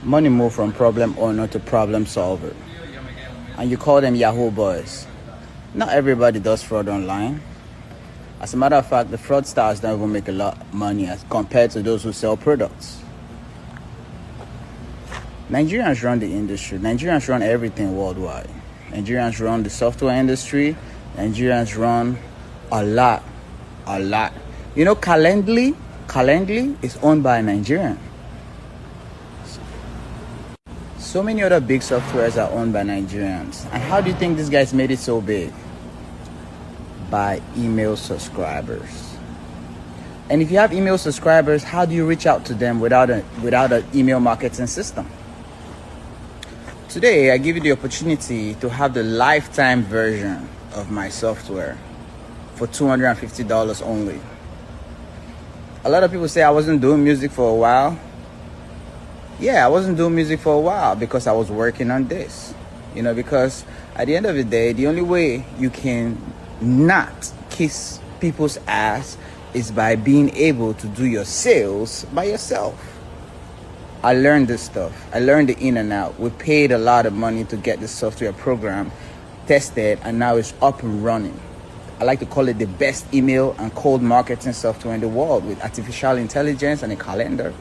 Money move from problem owner to problem solver, and you call them Yahoo boys. Not everybody does fraud online. As a matter of fact, the fraudsters don't even make a lot of money as compared to those who sell products. Nigerians run the industry. Nigerians run everything worldwide. Nigerians run the software industry. Nigerians run a lot. You know, Calendly is owned by a Nigerian. So many other big softwares are owned by Nigerians. And how do you think these guys made it so big? By email subscribers. And if you have email subscribers, how do you reach out to them without an email marketing system? Today, I give you the opportunity to have the lifetime version of my software for $250 only. A lot of people say I wasn't doing music for a while. Yeah, I wasn't doing music for a while because I was working on this. You know, because at the end of the day, the only way you can not kiss people's ass is by being able to do your sales by yourself. I learned this stuff. I learned the in and out. We paid a lot of money to get the software program tested, and now it's up and running. I like to call it the best email and cold marketing software in the world with artificial intelligence and a calendar.